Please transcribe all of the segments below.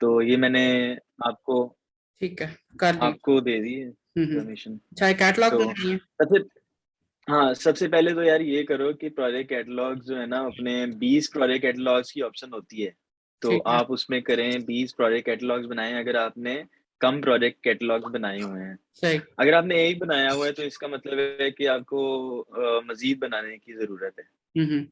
तो ये मैंने आपको ठीक है, कर ली। आपको दे दी परमिशन। चाहे कैटलॉग तो बनानी है। सबसे हाँ, सबसे पहले तो यार ये करो कि प्रोजेक्ट कैटलॉग जो है ना, अपने 20 प्रोजेक्ट कैटलॉग्स की ऑप्शन होती है। तो ठीक है, आप उसमें करें 20 प्रोजेक्ट कैटलॉग्स बनाएं, अगर आपने कम प्रोजेक्ट कैटलॉग्स बनाए हुए हैं। सही। अगर आपने एक बनाया हुआ है तो इसका मतलब है कि आपको मजीद बनाने की जरूरत है। हम्म।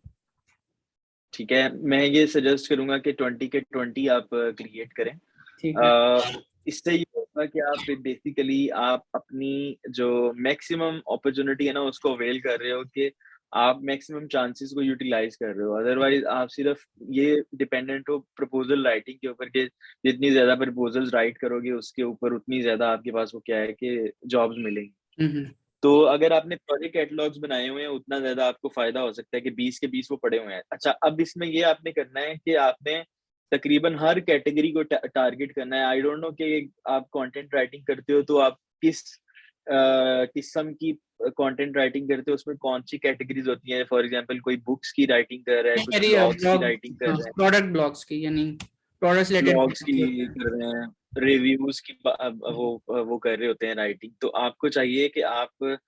ठीक है, मैं ये सजेस्ट करूंगा कि 20 के 20 आप क्रिएट करें। ठीक है। इससे ये होगा कि आप बेसिकली आप अपनी जो मैक्सिमम अपॉर्चुनिटी है ना, उसको अवेल कर रहे हो कि आप मैक्सिमम चांसेस को यूटिलाइज कर रहे हो। अदरवाइज आप सिर्फ ये डिपेंडेंट हो प्रपोजल राइटिंग के ऊपर कि जितनी ज्यादा प्रपोजल्स राइट करोगे उसके ऊपर उतनी ज्यादा आपके पास वो क्या है कि जॉब्स मिलेंगी। हम्म। तो अगर आपने प्रोजेक्ट कैटलॉग्स बनाए हुए हैं उतना ज्यादा आपको फायदा हो सकता है कि 20 के 20 वो पड़े हुए हैं। अच्छा, अब इसमें ये आपने करना है कि आपने तकरीबन हर कैटेगरी को टारगेट करना है। आई डोंट नो कि आप कंटेंट राइटिंग करते हो तो आप किस किस्म की कंटेंट राइटिंग करते हो, उसमें कौन सी कैटेगरीज होती हैं। फॉर एग्जांपल कोई बुक्स की राइटिंग कर रहा है, कुछ मेरी ब्लॉग्स की ब्लॉग, राइटिंग कर हाँ, रहा है, प्रोडक्ट ब्लॉग्स की, यानी प्रोडक्ट ब्लॉग्स की रिलेटेड। कर रहे हैं, रिव्यूज की वो कर रहे होते हैं राइटिंग। तो आपको चाहिए कि आप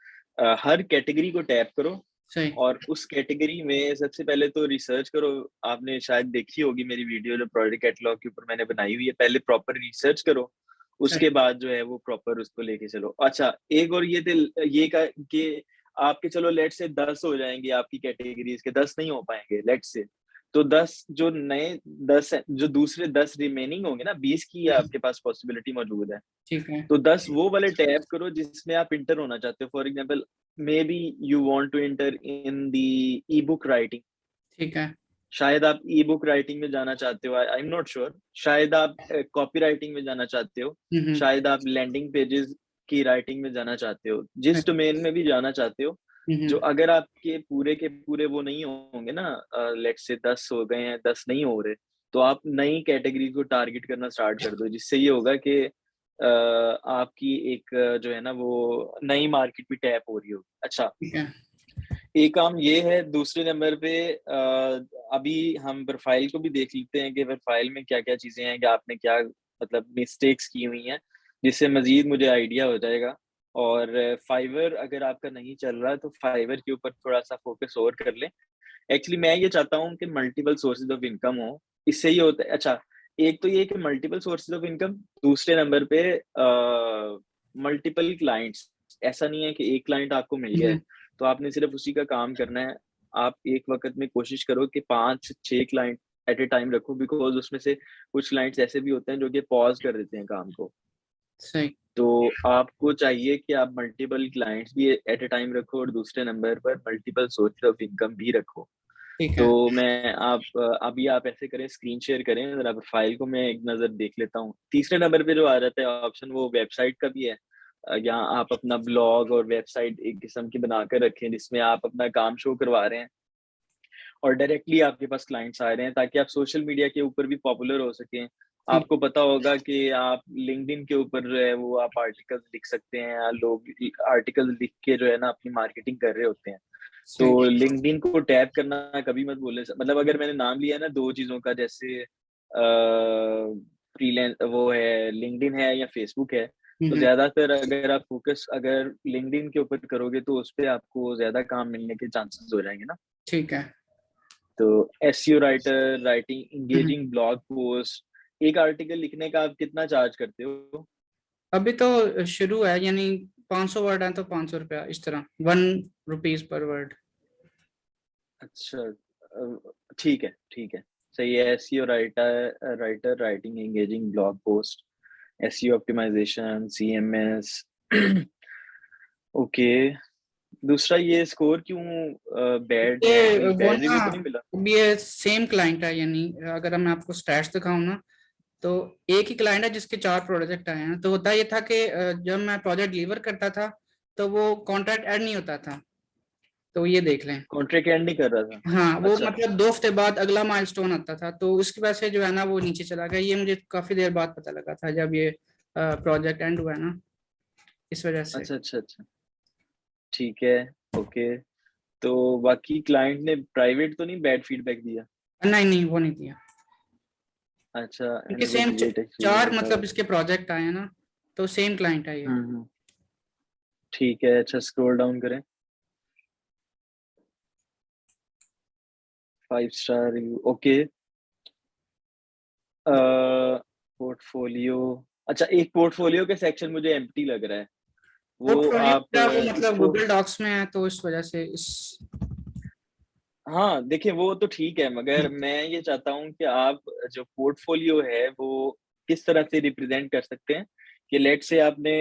हर कैटेगरी को टैप करो सही। और उस कैटेगरी में सबसे पहले तो रिसर्च करो। आपने शायद देखी होगी मेरी वीडियो जो प्रोडक्ट कैटलॉग के ऊपर मैंने बनाई हुई है, पहले प्रॉपर रिसर्च करो, सही। उसके बाद जो है वो प्रॉपर उसको लेके चलो। अच्छा, एक और ये थे, ये का कि आपके चलो लेट से 10 हो जाएंगे आपकी कैटेगरीज के, 10 नहीं हो पाएंगे लेट से। तो 10 जो नए 10 है, जो दूसरे 10 रिमेनिंग होंगे ना, 20 की आपके पास पॉसिबिलिटी मौजूद है। ठीक है। तो 10 वो वाले टैब करो जिसमें आप इंटर होना चाहते हो। For example, maybe you want to enter in the e book writing. ठीक है। शायद आप ई बुक राइटिंग में जाना चाहते हो, आई एम नॉट श्योर। शायद आप कॉपी राइटिंग में जाना चाहते हो। हम्म। शायद आप लैंडिंग पेजेस की राइटिंग में जाना चाहते हो। जिस सही। डोमेन में भी जाना चाहते हो, जो हम्म। अगर आपके पूरे के पूरे वो नहीं होंगे ना, लेट से 10 हो गए हैं, 10 नहीं हो रहे, तो आप नई कैटेगरी को टारगेट करना स्टार्ट कर दो। जिससे ये होगा कि आपकी एक जो है ना वो नई मार्केट भी टैप हो रही होगी। अच्छा, ठीक है। एक काम ये है। दूसरे नंबर पे अभी हम प्रोफाइल को भी देख लेते हैं कि प्रोफाइल में क्या क्या चीजें हैं, कि आपने क्या मतलब मिस्टेक्स की हुई हैं, जिससे मजीद मुझे आइडिया हो जाएगा। और फाइवर अगर आपका नहीं चल रहा है तो फाइवर के ऊपर थोड़ा सा फोकस और कर लें। एक्चुअली मैं ये चाहता हूँ कि मल्टीपल सोर्सेज ऑफ इनकम हो। इससे ये होता है, अच्छा, एक तो ये कि मल्टीपल सोर्सेज ऑफ इनकम, दूसरे नंबर पे मल्टीपल क्लाइंट्स। ऐसा नहीं है कि एक क्लाइंट आपको मिल गया है हम्म। तो आपने सिर्फ उसी का काम करना है। आप एक वक्त में कोशिश करो कि 5 6 क्लाइंट एट ए टाइम रखो, बिकॉज उसमें से कुछ क्लाइंट्स ऐसे भी होते हैं जो कि पॉज कर देते हैं काम को। सही। तो आपको चाहिए कि आप मल्टीपल क्लाइंट्स भी एट ए टाइम रखो और दूसरे नंबर पर मल्टीपल सोर्स ऑफ इनकम भी रखो। ठीक तो है। मैं आप अभी आप ऐसे करें, स्क्रीन शेयर करें जरा, प्रोफाइल को मैं एक नज़र देख लेता हूँ। तीसरे नंबर पे जो आ जाता है ऑप्शन, वो वेबसाइट का भी है। यहाँ आप अपना ब्लॉग और वेबसाइट एक किस्म की बनाकर रखें जिसमें आप अपना काम शो करवा रहे हैं और डायरेक्टली आपके पास क्लाइंट्स आ रहे हैं, ताकि आप सोशल मीडिया के ऊपर भी पॉपुलर हो सकें। ठीक। आपको पता होगा कि आप लिंक्डइन के ऊपर जो है वो आप आर्टिकल्स लिख सकते हैं। लोग आर्टिकल लिख के जो है ना अपनी मार्केटिंग कर रहे होते हैं। तो सही। लिंक्डइन को टैप करना कभी मत भूलें। मतलब अगर मैंने नाम लिया ना दो चीजों का, जैसे फ्रीलांस वो है, लिंक्डइन है या फेसबुक है, तो हम्म। ज्यादातर अगर आप फोकस अगर लिंक्डइन के ऊपर करोगे तो उस पे आपको ज्यादा काम मिलने के चांसेस हो जाएंगे ना। ठीक है। तो एसईओ राइटर, राइटिंग हम्म। इंगेजिंग ब्लॉग पोस्ट, एक आर्टिकल लिखने का आप कितना चार्ज करते हो? अभी तो शुरू है, यानी 500 वर्ड है तो 500 रुपया, इस तरह 1 रुपीज पर वर्ड। अच्छा, ठीक है, ठीक है, सही है। SEO writer, writing engaging blog post, SEO optimization, CMS. Okay. दूसरा, ये स्कोर क्यों बैड है? ये कोई वो बैड ना, रिव्यू तो नहीं मिला? अब ये सेम क्लाइंट है, यानी अगर मैं आपको स्टैट्स दिखाऊं ना, तो एक ही क्लाइंट है जिसके 4 प्रोजेक्ट आए हैं। तो होता ये था कि जब मैं प्रोजेक्ट डिलीवर करता था तो वो कॉन्ट्रैक्ट ऐड नहीं होता था। तो ये देख लें। कॉन्ट्रैक्ट एंड नहीं कर रहा था? हाँ, वो अच्छा, मतलब 2 हफ्ते बाद अगला माइलस्टोन आता था, तो इसकी वजह से जो है ना वो नीचे चला गया। ये मुझे काफी देर बाद पता लगा था जब ये प्रोजेक्ट एंड हुआ है ना, इस वजह से। अच्छा, अच्छा, अच्छा, ठीक है, ओके। तो बाकी क्लाइंट ने प्राइवेट तो नहीं बैड फीडबैक दिया? नहीं नहीं, वो नहीं दिया। अच्छा, क्योंकि सेम इमीडिएट चार एक्सपीरियंस है। मतलब इसके प्रोजेक्ट आए हैं ना, तो सेम क्लाइंट है ये। हम्म, ठीक है। अच्छा, स्क्रॉल डाउन करें। 5 स्टार रिव्यू, ओके। पोर्टफोलियो। अच्छा, एक पोर्टफोलियो के सेक्शन मुझे एम्प्टी लग रहा है, वो पोर्टफोलियो आप क्या वो मतलब इसको। गूगल डॉक्स में है, तो इस वजह से इस। हाँ, देखिए वो तो ठीक है, मगर मैं ये चाहता हूँ कि आप जो पोर्टफोलियो है वो किस तरह से रिप्रेजेंट कर सकते हैं, कि लेट से आपने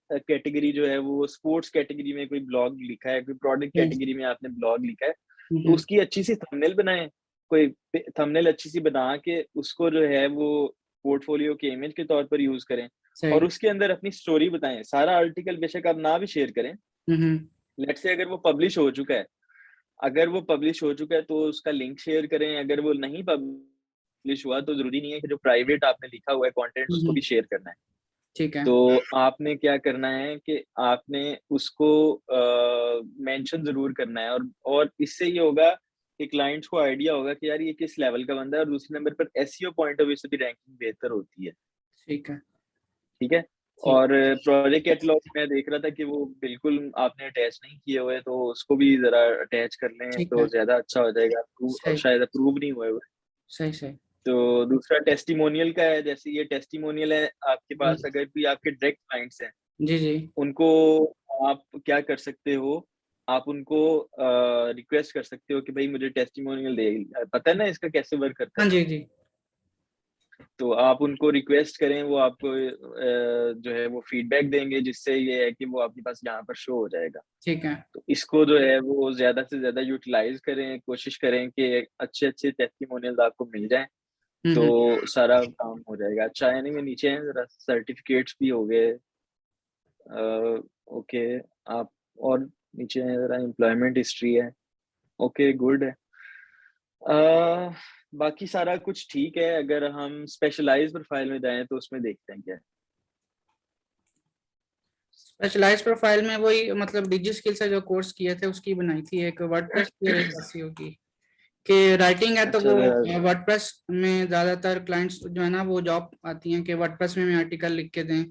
कैटेगरी जो है वो स्पोर्ट्स कैटेगरी में कोई ब्लॉग लिखा है, कोई प्रोडक्ट कैटेगरी में आपने ब्लॉग लिखा है, तो उसकी अच्छी सी थंबनेल बनाएं। कोई थंबनेल अच्छी सी बना के उसको जो है वो पोर्टफोलियो के इमेज के तौर पर यूज करें, और सही। उसके अंदर अपनी स्टोरी बताएं। सारा आर्टिकल बेशक आप ना भी शेयर करें, हम्म। लेट से अगर वो पब्लिश हो चुका है, अगर वो पब्लिश हो चुका है तो उसका लिंक शेयर करें। अगर वो नहीं पब्लिश हुआ तो जरूरी नहीं है कि जो प्राइवेट आपने लिखा हुआ है कंटेंट उसको भी शेयर करना है। ठीक है। तो आपने क्या करना है कि आपने उसको मेंशन जरूर करना है, और इससे ये होगा कि क्लाइंट्स को आइडिया होगा कि यार ये किस लेवल का बंदा है, और दूसरे नंबर पर एसईओ पॉइंट ऑफ व्यू से भी रैंकिंग बेहतर होती है। ठीक है। ठीक है। ठीक। और प्रोजेक्ट कैटलॉग मैं देख रहा था कि वो बिल्कुल आपने अटैच नहीं किए हुए, तो उसको भी जरा अटैच कर लें ठीक तो है। ज्यादा अच्छा हो जाएगा। सही। शायद अप्रूव नहीं हुए हुए। सही सही। तो दूसरा टेस्टिमोनियल का है, जैसे ये टेस्टिमोनियल है आपके पास, अगर भी आपके डायरेक्ट क्लाइंट्स हैं, जी जी। उनको आप क्या कर सकते हो, आप उनको रिक्वेस्ट कर सकते हो कि भाई मुझे टेस्टिमोनियल दे। पता है ना इसका कैसे वर्क करता हाँ है? जी जी। तो आप उनको रिक्वेस्ट करें, वो आपको जो है वो फीडबैक देंगे, जिससे ये है कि वो आपके पास यहाँ पर शो हो जाएगा। ठीक है। तो इसको जो है वो ज्यादा से ज्यादा यूटिलाइज करें, कोशिश करें कि अच्छे अच्छे टेस्टिमोनियल्स आपको मिल जाएं, तो हम्म। सारा काम हो जाएगा। अच्छा, यानी में नीचे हैं जरा सर्टिफिकेट्स भी हो गए। ओके। आप और नीचे हैं जरा एम्प्लॉयमेंट हिस्ट्री है। ओके, गुड है। अ, बाकी सारा कुछ ठीक है। अगर हम स्पेशलाइज प्रोफाइल में जाएं तो उसमें देखते हैं क्या है। स्पेशलाइज प्रोफाइल में वही मतलब डिजी स्किल से जो कोर्स किए थे उसकी बनाई थी, एक वर्डप्रेस की और एक एसईओ की। कि राइटिंग है तो अच्छा, वो वर्डप्रेस में ज्यादातर क्लाइंट्स जो है ना वो जॉब आती हैं कि वर्डप्रेस में आर्टिकल लिख के दें,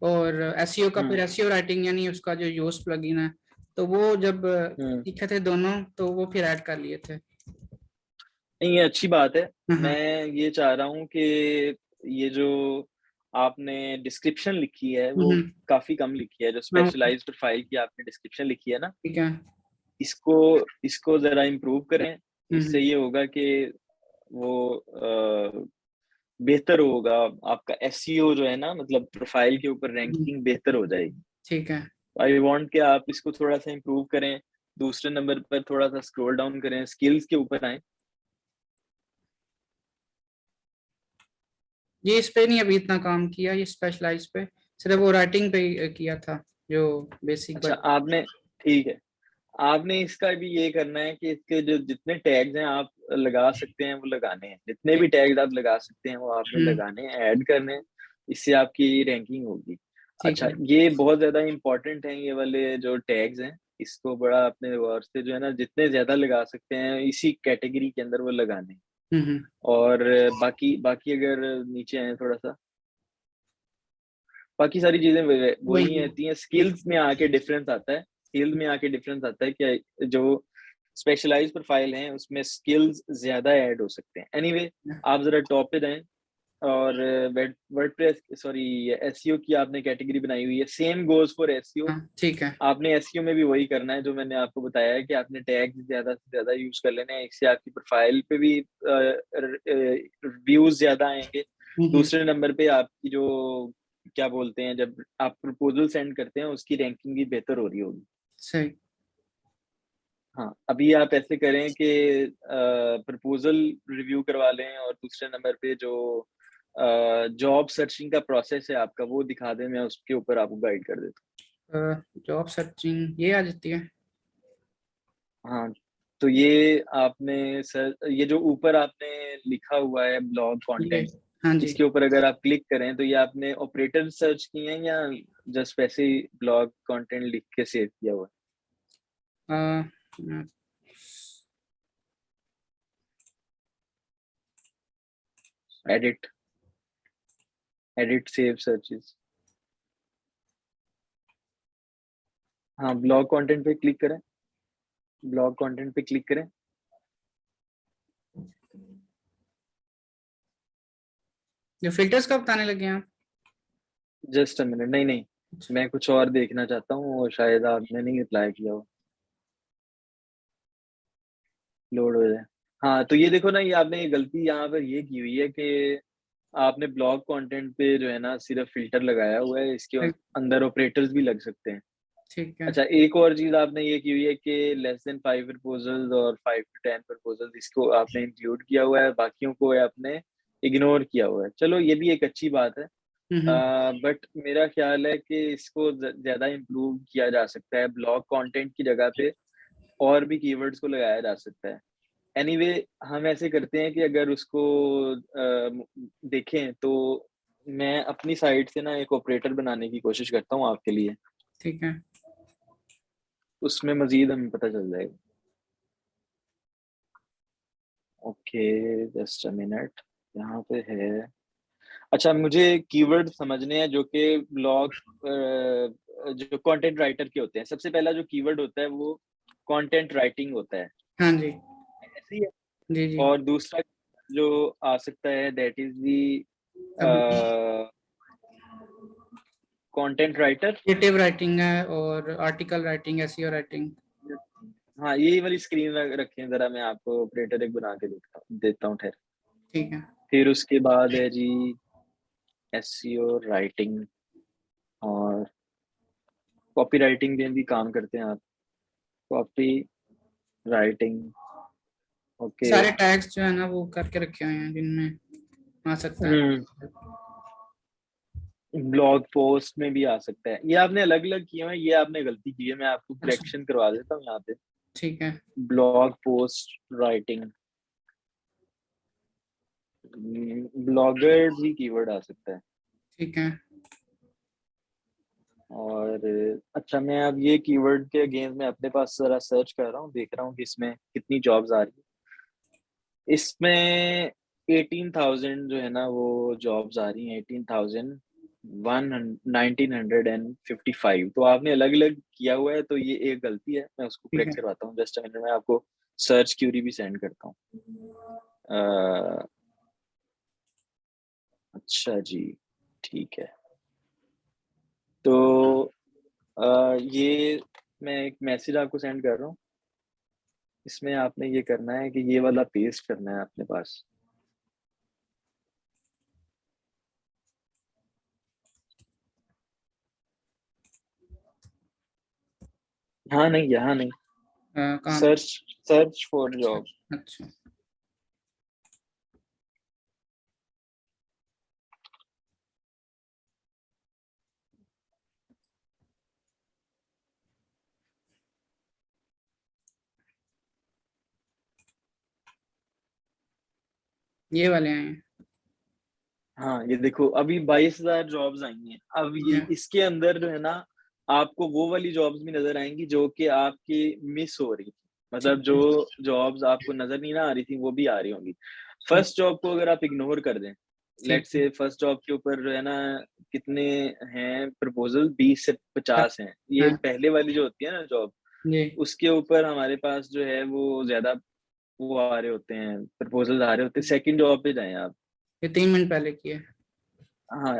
और एसईओ का फिर हम्म, एसईओ राइटिंग यानी उसका जो योस्ट प्लगइन है, तो वो जब हम्म। सीखे थे दोनों तो वो फिर ऐड कर लिए थे। नहीं, ये अच्छी बात है। हाँ। मैं ये चाह रहा हूँ कि ये जो आपने डिस्क्रिप्शन लिखी है वो हम्म। काफी कम लिखी है, जो हाँ, स्पेशलाइज्ड प्रोफाइल की आपने डिस्क्रिप्शन लिखी है ना, ठीक है। इसको इसको जरा इम्प्रूव करें। इससे हम्म। ये होगा कि वो बेहतर होगा। आपका एसईओ जो है ना, मतलब प्रोफाइल के ऊपर हम्म। रैंकिंग बेहतर हो जाएगी। ठीक है। आई वांट कि आप इसको थोड़ा सा इम्प्रूव करें। दूसरे नंबर पर थोड़ा सा स्क्रॉल डाउन करें, स्किल्स के ऊपर आए। ये इस पे नहीं अभी इतना काम किया, ये स्पेशलाइज पे सिर्फ वो राइटिंग पे ही किया था जो बेसिक अच्छा, बट। आपने, ठीक है, आपने इसका भी ये करना है कि इसके जो जितने टैग्स हैं आप लगा सकते हैं वो लगाने हैं। जितने भी टैग्स आप लगा सकते हैं वो आपने हम्म। लगाने हैं, ऐड करने हैं। इससे आपकी रैंकिंग होगी। ठीक अच्छा, है। ये बहुत ज्यादा इंपॉर्टेंट है, ये वाले जो टैग्स हैं, इसको बड़ा अपने गौर से जो है ना जितने ज्यादा लगा सकते हैं इसी कैटेगरी के अंदर वो लगाने हैं। हम्म। और बाकी बाकी अगर नीचे आए थोड़ा सा, बाकी सारी चीजें वही वही। रहती हैं। स्किल्स में आके डिफरेंस आता है। स्किल्स में आके डिफरेंस आता है कि जो स्पेशलाइज प्रोफाइल है उसमें स्किल्स ज्यादा ऐड हो सकते हैं। एनीवे, आप जरा टॉप पे जाएं, और वर्डप्रेस सॉरी एसईओ की आपने कैटेगरी बनाई हुई है, सेम गोज फॉर एसईओ। हाँ ठीक है। आपने एसईओ में भी वही करना है जो मैंने आपको बताया है, कि आपने टैग ज्यादा से ज्यादा यूज कर लेना है। इससे आपकी प्रोफाइल पे भी व्यूज ज्यादा आएंगे। हम्म। दूसरे नंबर पे आपकी जो क्या बोलते हैं, जब आप प्रपोजल सेंड करते हैं उसकी रैंकिंग भी बेहतर हो रही होगी। सही। हाँ, अभी आप ऐसे करें कि प्रपोजल रिव्यू करवा लें, और दूसरे नंबर पे जो जॉब सर्चिंग का प्रोसेस है आपका वो दिखा दें, मैं उसके ऊपर आपको गाइड कर देता जॉब सर्चिंग ये आ जाती है। हूँ। हाँ, तो ये आपने सर, ये जो ऊपर आपने लिखा हुआ है ब्लॉग ये। कंटेंट, हाँ जी। इसके ऊपर अगर आप क्लिक करें तो ये आपने ऑपरेटर सर्च किए हैं या जस्ट वैसे ही ब्लॉग कंटेंट लिख के सेव किया हुआ अ, है? एडिट। एडिट सेव सर्चेस, हाँ ब्लॉग कंटेंट पे क्लिक करें, ब्लॉग कंटेंट पे क्लिक करें। जो फिल्टर्स का बताने लगे हैं आप? जस्ट अ मिनट, नहीं नहीं, मैं कुछ और देखना चाहता हूँ और शायद आपने नहीं रिप्लाई किया हो, लोड हो जाए। हाँ तो ये देखो ना, ये आपने ये गलती यहाँ पर ये की हुई है कि आपने ब्लॉग कंटेंट पे जो है ना सिर्फ फिल्टर लगाया हुआ है, इसके अंदर ऑपरेटर्स भी लग सकते हैं। ठीक है। अच्छा, एक और चीज आपने ये की हुई है कि लेस देन 5 प्रपोजल्स और 5 to 10 प्रपोजल्स, इसको आपने इंक्लूड किया हुआ है, बाकियों को आपने इग्नोर किया हुआ है। चलो ये भी एक अच्छी बात है, हम्म। बट मेरा ख्याल है कि इसको ज्यादा इम्प्रूव किया जा सकता है। ब्लॉग कंटेंट की जगह पे और भी कीवर्ड्स को लगाया जा सकता है। एनीवे हम ऐसे करते हैं कि अगर उसको देखें तो मैं अपनी साइड से ना एक ऑपरेटर बनाने की कोशिश करता हूँ आपके लिए, ठीक है। उसमें मजीद हमें पता चल जाएगा। ओके, जस्ट अ मिनट, यहाँ पे है। अच्छा, मुझे कीवर्ड समझने हैं जो कि ब्लॉग जो कंटेंट राइटर के होते हैं। सबसे पहला जो कीवर्ड होता है वो कंटेंट राइटिंग होता है, हाँ जी। ऐसे ही है। जी जी। और दूसरा जो आ सकता है दैट इज दी अब कंटेंट राइटर। क्रिएटिव राइटिंग है और आर्टिकल राइटिंग, एसईओ राइटिंग। हाँ यही वाली स्क्रीन रखें जरा, मैं आपको ऑपरेटर एक बना के देता हूँ, ठहर। ठीक है। फिर उसके बाद है जी एसईओ राइटिंग, और कॉपी राइटिंग में भी काम करते हैं आप, कॉपी राइटिंग। ओके। सारे टैग्स जो है ना वो करके रखे हुए हैं जिनमें आ सकता है। हम्म, ब्लॉग पोस्ट में भी आ सकता है। ये आपने अलग अलग किए हैं, ये आपने गलती की है, मैं आपको अच्छा। करेक्शन करवा देता हूँ यहाँ पे। ठीक है। ब्लॉग पोस्ट राइटिंग, ब्लॉगर भी कीवर्ड आ सकता है। ठीक है। और अच्छा, मैं अब ये कीवर्ड के अगेंस्ट में अपने पास जरा सर्च कर रहा हूँ, देख रहा हूँ कि इसमें कितनी जॉब्स आ रही है। इसमें 18,000 जो है ना वो जॉब्स आ रही हैं, 18,000 1955। तो आपने अलग अलग किया हुआ है, तो ये एक गलती है, मैं उसको ठीक है। करेक्ट करवाता हूँ। जस्ट मिनट, मैं आपको सर्च क्यूरी भी सेंड करता हूँ। अच्छा जी, ठीक है। तो ये मैं एक मैसेज आपको सेंड कर रहा हूँ, इसमें आपने ये करना है कि ये वाला पेस्ट करना है अपने पास। हाँ नहीं, यहाँ नहीं, कहाँ पे? सर्च, सर्च फॉर अच्छा। जॉब। अच्छा। ये वाले आए हैं। हाँ ये देखो, अभी 22,000 जॉब्स आई हैं। अब ठीक ये है। इसके अंदर जो है ना, आपको वो वाली जॉब्स भी नजर आएंगी जो कि आपकी मिस हो रही थी, ठीक मतलब है। जो जॉब्स आपको नजर नहीं ना आ रही थी वो भी आ रही होंगी। ठीक। फर्स्ट जॉब को अगर आप इग्नोर कर दें, ठीक लेट है। से फर्स्ट जॉब के ऊपर जो है ना कितने हैं प्रपोजल, 20 से हाँ। 50 हैं। ये हाँ, पहले वाली जो होती है ना जॉब, जी। उसके ऊपर हमारे पास जो है वो ज्यादा वो आ रहे होते हैं, प्रपोजल आ रहे होते हैं। सेकंड जॉब पे जाएं आप। ये 3 मिनट पहले किए। हाँ,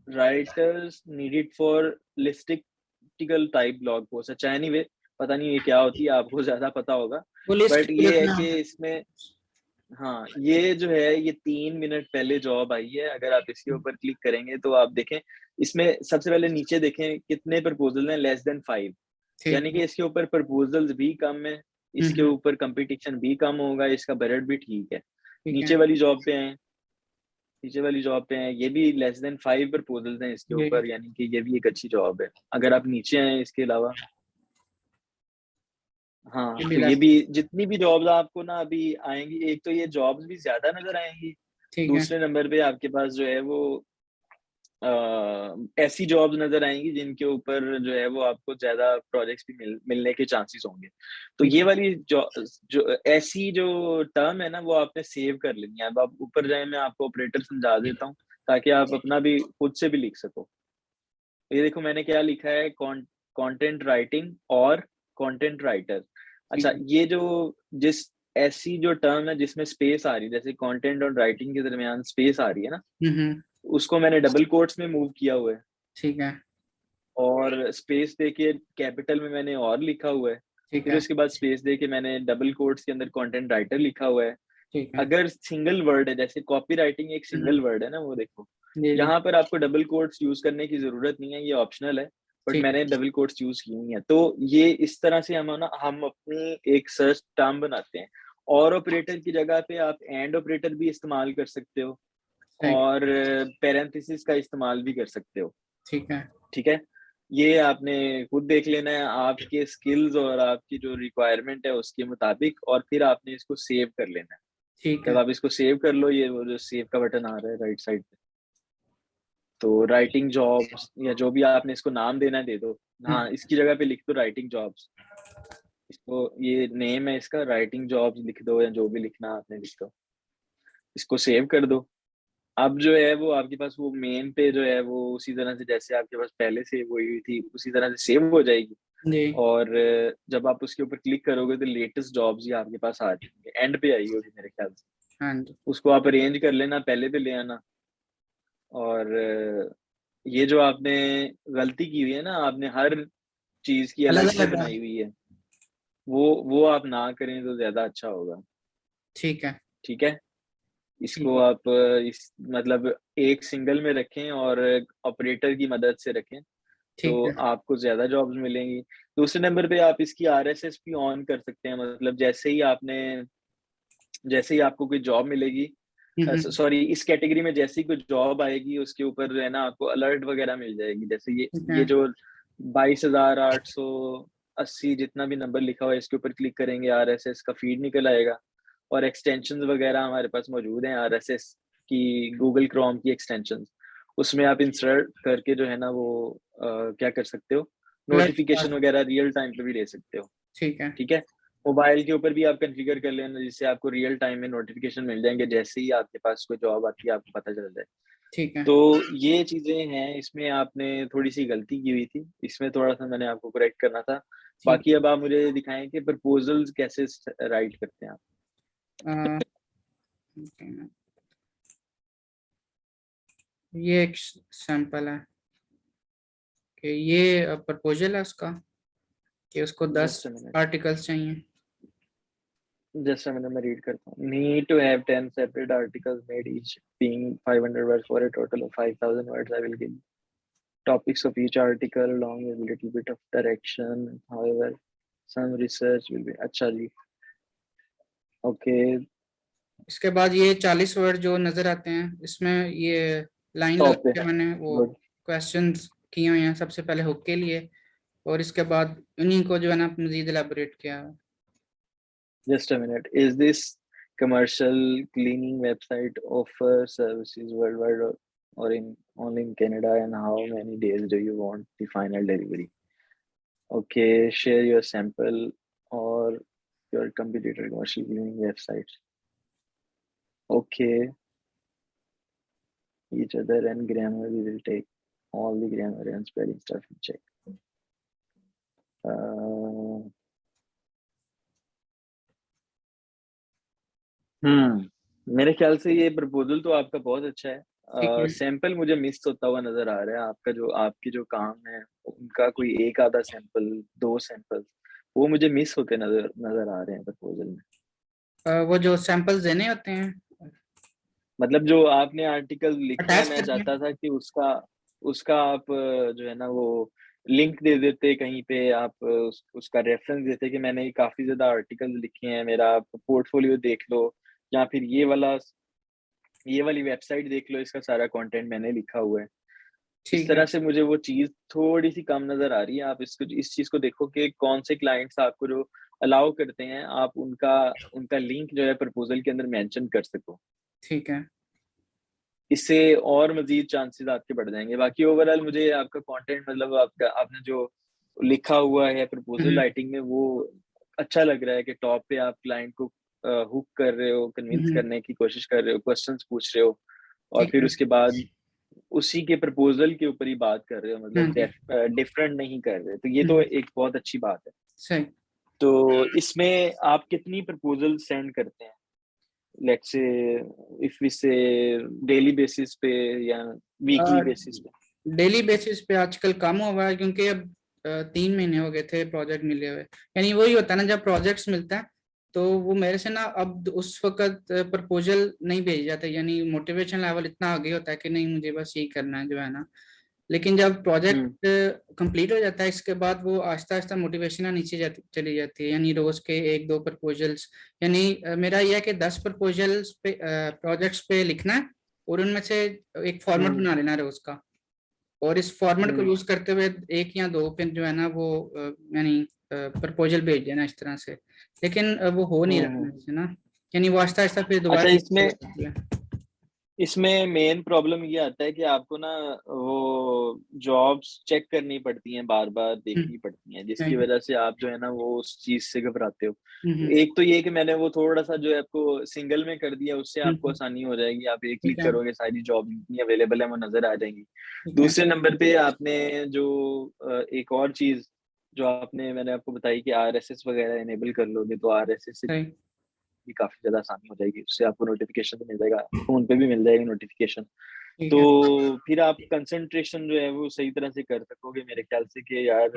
writers needed for listicle type blog post. अच्छा एनीवे, पता नहीं ये क्या होती है, आपको ज्यादा पता होगा। वो लिस्ट बट ये है रखना। कि इसमें, हाँ ये जो है ये 3 मिनट पहले जॉब आई है। अगर आप इसके ऊपर क्लिक करेंगे तो आप देखें, इसमें सबसे पहले नीचे देखें कितने प्रपोजल हैं, लेस देन 5। ठीक यानी है। कि इसके ऊपर प्रपोजल्स भी कम है, इसके हम्म। ऊपर कंपटीशन भी कम होगा, इसका बजट भी ठीक है। ठीक है। नीचे वाली जॉब पे हैं, नीचे वाली जॉब पे हैं, ये भी लेस देन 5 प्रपोजल्स हैं इसके जी। ऊपर, यानी कि ये भी एक अच्छी जॉब है। अगर आप नीचे हैं इसके अलावा, हाँ ये भी तो ये लास्ट। भी जितनी भी जॉब्स आपको ना अभी आएंगी, एक तो ये जॉब्स भी ज्यादा नजर आएंगी। ठीक है। दूसरे नंबर पे आपके पास जो है वो ऐसी जॉब्स नजर आएंगी जिनके ऊपर जो है वो आपको ज्यादा प्रोजेक्ट्स भी मिलने के चांसेस होंगे। तो ठीक ये है। वाली जो ऐसी जो टर्म है ना वो आपने सेव कर लेनी है। अब आप ऊपर जाए, मैं आपको ऑपरेटर समझा देता हूँ, ताकि आप अपना भी खुद से भी लिख सको। ये देखो मैंने क्या लिखा है, कंटेंट राइटिंग और कंटेंट राइटर। ठीक अच्छा, है। ये जो जिस ऐसी जो टर्म है जिसमें स्पेस आ रही है, जैसे कंटेंट और राइटिंग के दरमियान स्पेस आ रही है ना, उसको मैंने डबल कोट्स में मूव किया हुआ है, ठीक है। और स्पेस देके कैपिटल में मैंने और लिखा हुआ है। ठीक फिर है। उसके बाद स्पेस देके मैंने डबल कोट्स के अंदर कंटेंट राइटर लिखा हुआ है। ठीक है। अगर सिंगल वर्ड है, जैसे कॉपी राइटिंग एक सिंगल वर्ड है ना, वो देखो जी जी। यहाँ पर आपको डबल कोट्स यूज करने की जरूरत नहीं है, ये ऑप्शनल है, बट ठीक है। मैंने डबल कोट्स यूज की हुई है। तो ये इस तरह से हम अपनी एक सर्च टर्म बनाते हैं। और ऑपरेटर की जगह पे आप एंड ऑपरेटर भी इस्तेमाल कर सकते हो, ठीक। और पैरेंथेसिस का इस्तेमाल भी कर सकते हो। ठीक है। ठीक है, ये आपने खुद देख लेना है आपके स्किल्स और आपकी जो रिक्वायरमेंट है उसके मुताबिक, और फिर आपने इसको सेव कर लेना है। ठीक जब है। आप इसको सेव कर लो, ये वो जो सेव का बटन आ रहा है राइट साइड पे, तो राइटिंग जॉब्स या जो भी आपने इसको नाम देना है दे दो। हाँ, इसकी जगह पे लिख दो राइटिंग जॉब्स। इसको, ये नेम है इसका, राइटिंग जॉब्स लिख दो, या जो भी लिखना आपने लिख दो। इसको सेव कर दो। अब जो है वो आपके पास वो मेन पे जो है वो उसी तरह से जैसे आपके पास पहले सेव हुई हुई थी उसी तरह से सेव हो जाएगी। जी। और जब आप उसके ऊपर क्लिक करोगे तो लेटेस्ट जॉब्स ही आपके पास आ जाएंगे, एंड पे आई होगी मेरे ख्याल से। हाँ जी। उसको आप अरेंज कर लेना, पहले पे ले आना। और ये जो आपने गलती की हुई है ना, आपने हर चीज की अलग अलग से अलग है। बनाई हुई है, वो आप ना करें तो ज्यादा अच्छा होगा। ठीक है। ठीक है, ठीक इसको है। आप इस मतलब एक सिंगल में रखें और ऑपरेटर की मदद से रखें, ठीक तो है। आपको ज्यादा जॉब्स मिलेंगी। दूसरे नंबर पे आप इसकी आरएसएस भी ऑन कर सकते हैं, मतलब जैसे ही आपको कोई जॉब मिलेगी, हम्म। सॉरी, इस कैटेगरी में जैसे ही कोई जॉब आएगी उसके ऊपर जो है ना आपको अलर्ट वगैरह मिल जाएगी। जैसे ये ठीक है। ये जो 22,880 जितना भी नंबर लिखा हुआ है, इसके ऊपर क्लिक करेंगे, आरएसएस का फीड निकल आएगा। और एक्सटेंशंस वगैरह हमारे पास मौजूद हैं आरएसएस की, गूगल क्रोम की एक्सटेंशंस, उसमें आप इंसर्ट करके जो है ना वो क्या कर सकते हो, नोटिफिकेशन अलर्ट। वगैरह रियल टाइम पे भी ले सकते हो। ठीक है। ठीक है, मोबाइल के ऊपर भी आप कॉन्फ़िगर कर लेना, जिससे आपको रियल टाइम में नोटिफिकेशन मिल जाएंगे, जैसे ही आपके पास कोई जॉब आती है आपको पता चल जाए। ठीक है। तो ये चीजें हैं, इसमें आपने थोड़ी सी गलती की हुई थी, इसमें थोड़ा सा मैंने आपको करेक्ट करना था। ठीक बाकी अब आप मुझे दिखाएं कि प्रपोजल्स कैसे राइट करते हैं आप। है। ये एक सैंपल है कि ये प्रपोजल है उसका, कि उसको 10 जस्ट अ मिनट, आर्टिकल्स चाहिए। जस्ट अ मिनट, मैं रीड करता हूँ। Need to have 10 separate articles made each being 500 words for a total of 5,000 words. I will give topics of each article along with a little bit of direction. However, some research will be, अच्छा जी, okay. इसके बाद ये 40 word जो नजर आते हैं इसमें ये लाइन लगा टॉप पे, के मैंने वो गुड। क्वेश्चंस किए हुए हैं सबसे पहले हुक के लिए, और इसके बाद इन्हीं को जो है ना मजीद एलाबोरेट किया है। Just a minute. Is this commercial cleaning website offer services worldwide, or in only in Canada? And how many days do you want the final delivery? Okay, share your sample or your competitor commercial cleaning websites. Okay, each other and grammar we will take all the grammar and spelling stuff in check. Uh, मेरे ख्याल से ये proposal तो आपका बहुत अच्छा ठीक है। है। सैंपल मुझे मिस होता हुआ नजर आ रहा है, आपका जो आपकी जो काम है उनका कोई एक आधा सैंपल, दो सैंपल, वो मुझे मिस होते नजर नजर आ रहे हैं प्रपोजल में। वो जो सैंपल्स देने होते हैं मतलब जो आपने आर्टिकल लिखा है, अटैच मैं करके। चाहता था कि उसका उसका आप जो है ना वो लिंक दे देते कहीं पे, आप उसका रेफरेंस देते कि मैंने काफी ज्यादा आर्टिकल लिखे हैं, मेरा पोर्टफोलियो देख लो, या फिर ये वाली वेबसाइट देख लो, इसका सारा कंटेंट मैंने लिखा हुआ है। इस ठीक है। तरह से मुझे वो चीज थोड़ी सी कम नजर आ रही है। आप इसको इस चीज को देखो कि कौन से क्लाइंट्स आपको जो अलाउ करते हैं, आप उनका उनका लिंक जो है प्रपोजल के अंदर मेंशन कर सको। ठीक है। इससे और मजीद चांसेस आपके बढ़ जाएंगे। बाकी ओवरऑल मुझे आपका कंटेंट, मतलब आपका आपने जो लिखा हुआ है प्रपोजल हम्म। राइटिंग में, वो अच्छा लग रहा है कि टॉप पे आप क्लाइंट को हुक कर रहे हो, कन्विंस हम्म। करने की कोशिश कर रहे हो, क्वेश्चंस पूछ रहे हो, और ठीक फिर है। उसके बाद उसी के प्रपोजल के ऊपर ही बात कर रहे हो, हाँ मतलब जी। डिफरेंट नहीं कर रहे, तो ये तो हम्म, एक बहुत अच्छी बात है। सही। तो इसमें आप कितनी प्रपोजल सेंड करते हैं, लेट्स से, इफ वी से, डेली बेसिस पे या वीकली बेसिस पे? डेली बेसिस पे आजकल कम हुआ है, क्योंकि अब 3 महीने हो गए थे प्रोजेक्ट मिले हुए। यानी वही होता है ना, जब प्रोजेक्ट्स मिलता है तो वो मेरे से ना अब उस वक्त प्रपोजल नहीं भेज जाते, यानी मोटिवेशन लेवल इतना आगे होता है कि नहीं मुझे बस यही करना है जो है ना। लेकिन जब प्रोजेक्ट हम्म। कंप्लीट हो जाता है इसके बाद वो आहिस्ता आहिस्ता मोटिवेशन नीचे चली जाती है, यानी रोज के 1-2 प्रपोजल्स। यानी मेरा यह है कि 10 प्रपोजल्स पे प्रोजेक्ट्स पे लिखना है, और उनमें से एक फॉर्मेट हम्म। बना लेना है रोज का, और इस फॉर्मेट को हम्म। यूज करते हुए 1 या 2 पे जो है ना वो यानी प्रपोजल भेज देना इस तरह से। लेकिन वो हो नहीं रहा हम्म। है ना, यानी वो आहिस्ता आहिस्ता फिर अच्छा, दोबारा नीचे इसमें चली जाती है। इसमें मेन प्रॉब्लम ये आता है कि आपको ना वो जॉब्स चेक करनी पड़ती हैं, बार-बार हम्म, देखनी पड़ती हैं, जिसकी नहीं, वज़ह से आप जो है ना वो उस चीज़ से घबराते हो। तो हम्म, एक तो ये कि मैंने वो थोड़ा-सा जो है आपको सिंगल में कर दिया, उससे आपको हम्म, आसानी हो जाएगी, आप एक ठीक क्लिक है, करोगे, सारी जॉब जितनी अवेलेबल है वो नज़र आ जाएँगी। ठीक है, दूसरे नंबर पे आपने जो एक और चीज़ जो आपने मैंने आपको बताई कि आरएसएस वग़ैरह इनेबल कर लोगे, तो आरएसएस से सही, भी काफ़ी ज़्यादा आसानी हो जाएगी, उससे आपको नोटिफ़िकेशन तो मिल जाएगा, फ़ोन पे भी मिल जाएगी नोटिफ़िकेशन। ठीक तो है, फिर आप कंसंट्रेशन जो है वो सही तरह से कर सकोगे मेरे ख्याल से कि यार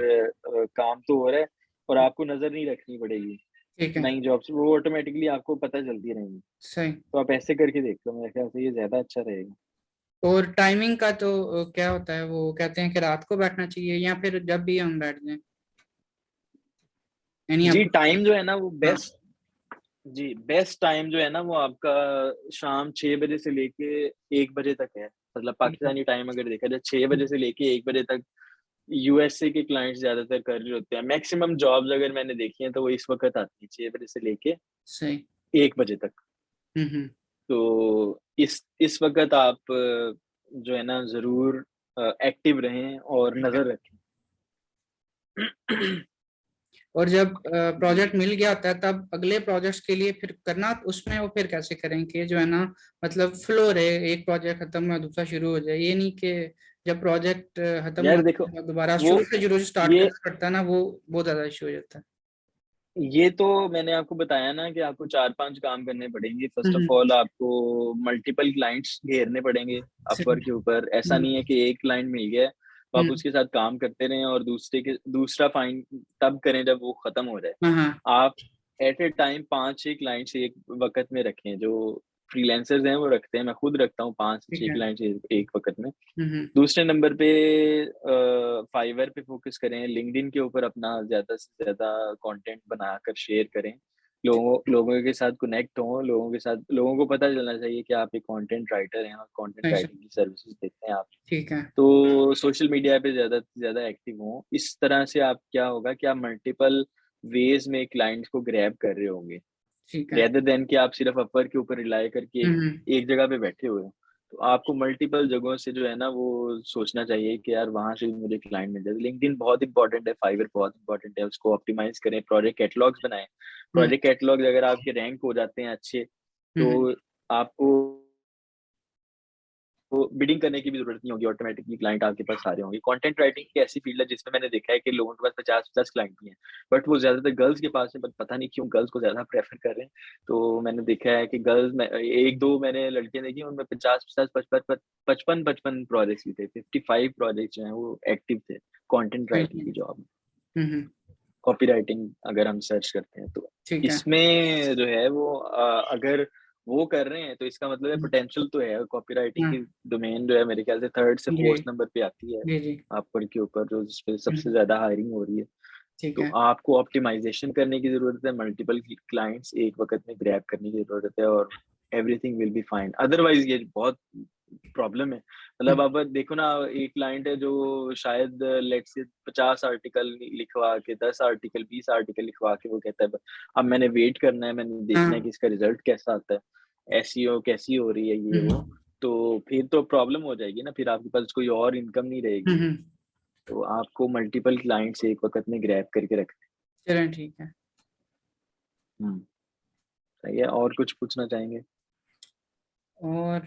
काम तो हो रहा है और आपको नज़र नहीं रखनी पड़ेगी। ठीक है, नई जॉब्स वो ऑटोमैटिकली आपको पता चलती रहेंगी। सही। तो आप ऐसे करके देख लो, मेरे ख्याल से ये ज़्यादा अच्छा रहेगा। और टाइमिंग का तो क्या होता है, वो कहते हैं कि रात को बैठना चाहिए या फिर जब भी हम बैठ जाएं, यानी जी, आपको। टाइम जो है ना वो हाँ, बेस्ट टाइम जो है ना वो आपका शाम 6 बजे से लेके 1 बजे तक है। मतलब ठीक है, पाकिस्तानी टाइम अगर देखा जाए 6 बजे से लेके 1 बजे तक यूएसए के क्लाइंट्स ज़्यादातर कर रहे होते हैं। मैक्सिमम जॉब्स अगर मैंने देखी हैं तो वो इस वक़्त आती हैं 6 बजे से लेके सही। 1 बजे तक। हम्म। तो इस वक़्त आप जो है ना ज़रूर एक्टिव रहें और ठीक है। नज़र रखें। और जब जी। प्रोजेक्ट मिल गया होता है तब अगले प्रोजेक्ट्स के लिए फिर करना, उसमें वो फिर कैसे करें कि जो है ना, मतलब फ्लो रहे, एक प्रोजेक्ट खत्म हुआ दूसरा शुरू हो जाए, ये नहीं कि जब प्रोजेक्ट खत्म हुआ यार देखो, तो दोबारा वो शुरू से जरूर स्टार्ट ये करना पड़ता है ना, वो बहुत ज्यादा इशू हो जाता है। ये तो मैंने आपको बताया ना कि आपको 4-5 काम करने पड़ेंगे। फर्स्ट ऑफ हम्म, ऑल आपको मल्टीपल क्लाइंट्स घेरने पड़ेंगे अपवर्क सही। के ऊपर। ऐसा हम्म, नहीं है कि एक क्लाइंट मिल गया है, तो आप हम्म, उसके साथ काम करते रहें और दूसरा फाइंड तब करें जब वो खत्म हो जाए। हाँ, हाँ, आप एट ए टाइम 5-6 क्लाइंट्स एक वक़्त में रखें, जो फ्रीलांसर्स हैं वो रखते हैं, मैं खुद रखता हूँ 5 से ठीक 6 है। क्लाइंट्स एक एक वक़्त में। हम्म, दूसरे नंबर पे फाइवर पे फ़ोकस करें, लिंक्डइन के ऊपर अपना ज़्यादा से ज़्यादा कंटेंट बनाकर शेयर लोगों लोगों के साथ कनेक्ट हों, लोगों को पता चलना चाहिए कि आप एक कंटेंट राइटर हैं और कंटेंट सही, सही, राइटिंग की सर्विसेज़ देते हैं आप। ठीक है। तो सोशल मीडिया पे ज़्यादा से ज़्यादा एक्टिव हों। इस तरह से आप क्या होगा कि आप मल्टीपल वेज़ में क्लाइंट्स को ग्रैब कर रहे होंगे, ठीक है। रेदर देन कि आप सिर्फ़ अपवर्क के ऊपर रिलाय करके हम्म, एक जगह पे बैठे हुए हो। तो आपको मल्टीपल जगहों से जो है ना वो सोचना चाहिए कि यार वहाँ से भी मुझे क्लाइंट मिल जाए। लिंक्डइन बहुत इम्पोर्टेंट है, फाइवर बहुत इम्पोर्टेंट है, उसको ऑप्टिमाइज़ करें, प्रोजेक्ट कैटलॉग्स बनाएँ। हम्म, प्रोजेक्ट कैटलॉग्स अगर आपके रैंक हो जाते हैं अच्छे, हम्म, तो आपको वो बिडिंग करने की भी ज़रूरत नहीं होगी, ऑटोमैटिकली क्लाइंट आपके पास आ रहे होंगे। कंटेंट राइटिंग एक ऐसी फ़ील्ड है जिसमें मैंने देखा है कि लोगों के पास 50-50 क्लाइंट भी हैं, बट वो ज़्यादातर गर्ल्स के पास है, बट पता नहीं क्यों गर्ल्स को ज़्यादा प्रेफ़र कर रहे हैं। तो मैंने देखा है कि गर्ल्स में 1-2 मैंने लड़कियाँ देखी, उनमें 50-50, 55-55 प्रोजेक्ट्स भी थे, 55 प्रोजेक्ट्स जो हैं वो एक्टिव थे, कंटेंट सही राइटिंग है। की जॉब में। हम्म, कॉपीराइटिंग अगर हम सर्च करते हैं तो। ठीक है। इसमें जो है वो अगर वो कर रहे हैं तो इसका मतलब है हम्म, पोटेंशियल तो है, कॉपीराइटिंग की हाँ, डोमेन जो है मेरे ख्याल से 3rd से जी, 4th नंबर पे आती है, जी, जी। अपवर्क के ऊपर जो जिसपे सबसे हम्म, ज़्यादा हायरिंग हो रही है। ठीक तो है। आपको ऑप्टिमाइज़ेशन करने की ज़रूरत है, मल्टीपल क्लाइंट्स एक वक़्त में ग्रैब करने की ज़रूरत है और everything will be fine. Otherwise ये बहुत प्रॉब्लम है। मतलब हम्म, अब देखो ना, एक क्लाइंट है जो शायद लेट्स से 50 आर्टिकल लिखवा के 10 आर्टिकल 20 आर्टिकल लिखवा के वो कहता है अब मैंने वेट करना है, मैंने देखना है हाँ, कि इसका रिज़ल्ट कैसा आता है, एसईओ कैसी हो रही है ये वो। हम्म, तो फिर तो प्रॉब्लम हो जाएगी ना, फिर आपके पास कोई और इनकम नहीं रहेगी। हम्म, तो आपको मल्टीपल क्लाइंट्स एक वक़्त में ग्रैब करके रखने हैं। चलें, ठीक है। हुँ, सही है, और कुछ पूछना चाहेंगे? और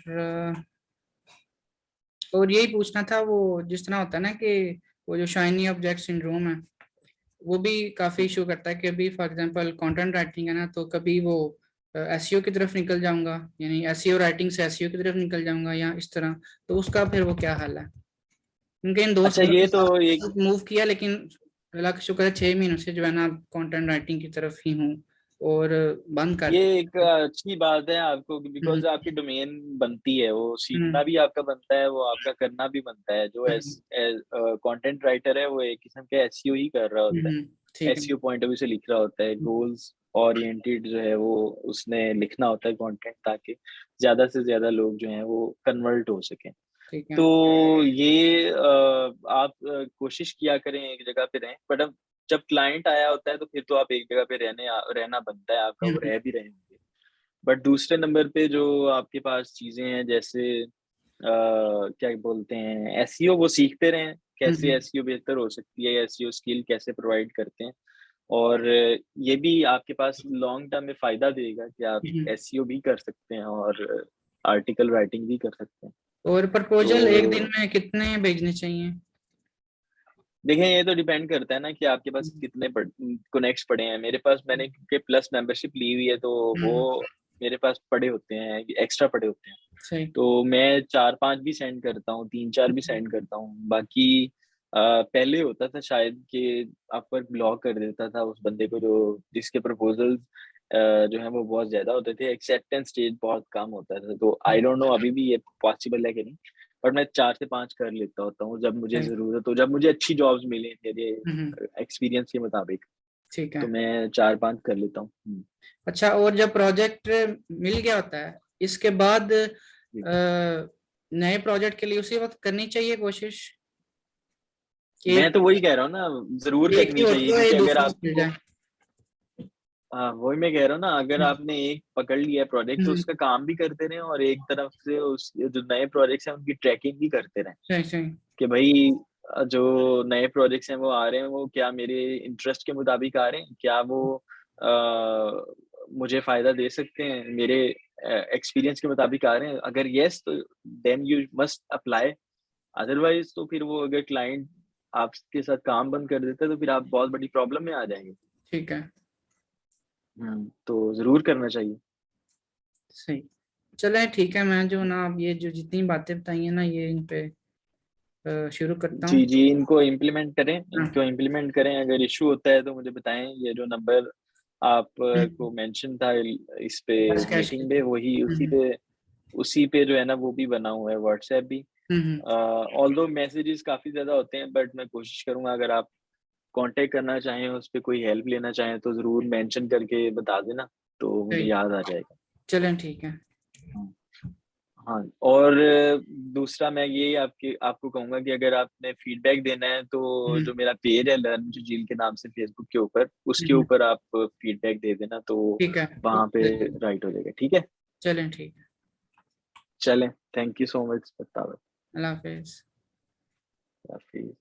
और यही पूछना था, वो जिस तरह होता है ना कि वो जो शाइनी ऑब्जेक्ट सिंड्रोम है, वो भी काफी इशू करता है कि अभी फॉर एग्जांपल कंटेंट राइटिंग है ना, तो कभी वो एसईओ की तरफ निकल जाऊंगा, यानी एसईओ राइटिंग से एसईओ की तरफ निकल जाऊंगा या इस तरह, तो उसका फिर वो क्या हाल है? उनके इन दोस्त अच्छा, ये तो एक मूव किया, लेकिन अल्लाह का शुक्र है 6 महीनों से जो है ना कंटेंट राइटिंग की तरफ ही हूँ, और बंद कर ये एक दिया। अच्छी बात है आपको, हम्म। बिकॉज आपकी डोमेन बनती है, वो हम्म। सीखना भी आपका बनता है, वो आपका करना भी बनता है। जो हम्म। कंटेंट राइटर है वो एक किस्म के एसईओ ही कर रहा होता है, ठीक है। एसईओ पॉइंट ऑफ व्यू से लिख रहा होता है, गोल्स ओरिएंटेड जो है वो उसने लिखना होता है कंटेंट, ताकि ज्यादा से ज्यादा लोग जो हैं वो कन्वर्ट हो सकें। ठीक है। तो ये आप कोशिश किया करें एक जगह पे रहें, बट अब जब क्लाइंट आया होता है तो फिर तो आप एक जगह पे रहना बनता है आपका, वो हम्म। रह भी रहे होंगे। बट दूसरे नंबर पे जो आपके पास चीजें हैं, जैसे क्या बोलते हैं, एसईओ, वो सीखते रहें कैसे हम्म। एसईओ बेहतर हो सकती है, एसईओ स्किल कैसे प्रोवाइड करते हैं। और ये भी आपके पास लॉन्ग टर्म में फायदा देगा कि आप हम्म। एसईओ भी कर सकते हैं और आर्टिकल राइटिंग भी कर सकते हैं। और प्रपोजल एक दिन तो में कितने भेजने चाहिए? देखें, ये तो डिपेंड करता है ना कि आपके पास कितने कनेक्ट्स पड़े हैं। मेरे पास, मैंने क्योंकि प्लस मेंबरशिप ली हुई है, तो वो हम्म। मेरे पास पड़े होते हैं, एक्स्ट्रा पड़े होते हैं। सही। तो मैं 4-5 भी सेंड करता हूँ, 3-4 भी सेंड करता हूँ। बाकी पहले होता था शायद कि अपवर्क ब्लॉक कर देता था उस बंदे को जो जिसके प्रपोजल जो है वो बहुत ज्यादा होते थे, एक्सेप्टेंस स्टेज बहुत कम होता था। तो आई डोंट नो अभी भी ये पॉसिबल है कि नहीं, पर मैं 4 से 5 कर लेता होता हूँ जब मुझे सही। जरूरत हो, जब मुझे अच्छी जॉब्स मिले मेरे हम्म। एक्सपीरियंस के मुताबिक। ठीक तो है। मैं 4-5 कर लेता हूँ। अच्छा, और जब प्रोजेक्ट मिल गया होता है, इसके बाद जी। नए प्रोजेक्ट के लिए उसी वक्त करनी चाहिए कोशिश, कि मैं तो वही कह रहा हूँ ना, जरूर एक ही करनी चाहिए, होती है, क्योंकि अगर दूसरी मिल आपको, जाए। हाँ वही मैं कह रहा हूँ ना, अगर हम्म। आपने एक पकड़ लिया प्रोजेक्ट तो हम्म। उसका काम भी करते रहे, और एक तरफ से उस जो नए प्रोजेक्ट्स हैं उनकी ट्रैकिंग भी करते रहे, सही सही। कि भाई जो नए प्रोजेक्ट्स हैं वो आ रहे हैं, वो क्या मेरे इंटरेस्ट के मुताबिक आ रहे हैं, क्या वो मुझे फायदा दे सकते हैं, मेरे एक्सपीरियंस के मुताबिक आ रहे हैं। अगर यस, तो then you must apply. Otherwise तो फिर वो, अगर क्लाइंट आपके साथ काम बंद कर देता है तो फिर आप बहुत बड़ी प्रॉब्लम में आ जाएंगे। ठीक है। तो जरूर करना चाहिए। सही। चले ठीक है, मैं जो ना अब ये जो जितनी बातें बताई हैं ना, ये इन पे शुरू करता जी हूँ। जी, इनको इम्प्लीमेंट करें, हाँ। इनको इम्प्लीमेंट करें। अगर इशू होता है तो मुझे बताएं। ये जो नंबर आप को मेंशन था इस पे कैश कैश की। मीटिंग पे, वही हम्म। उसी पे जो है ना वो भी बना हुआ है, व्हाट्सएप भी। हम्म। ऑल्दो मैसेजेस काफी ज्यादा होते हैं, बट मैं कोशिश करूंगा, अगर आप कांटेक्ट करना चाहें, उस पे कोई हेल्प लेना चाहें, तो जरूर मेंशन करके बता देना, तो मुझे सही। याद आ जाएगा। चलें ठीक है। हाँ, और दूसरा मैं ये आपको कहूंगा कि अगर आपने फीडबैक देना है, तो हम्म। जो मेरा पेज है लर्न झील के नाम से फेसबुक के ऊपर, उसके हम्म। ऊपर आप फीडबैक दे देना, तो ठीक है। वहां पे राइट हो जाएगा। ठीक है, चलें ठीक है। चलें। थैंक यू सो मच बताओ। अल्लाह हाफिज। काफी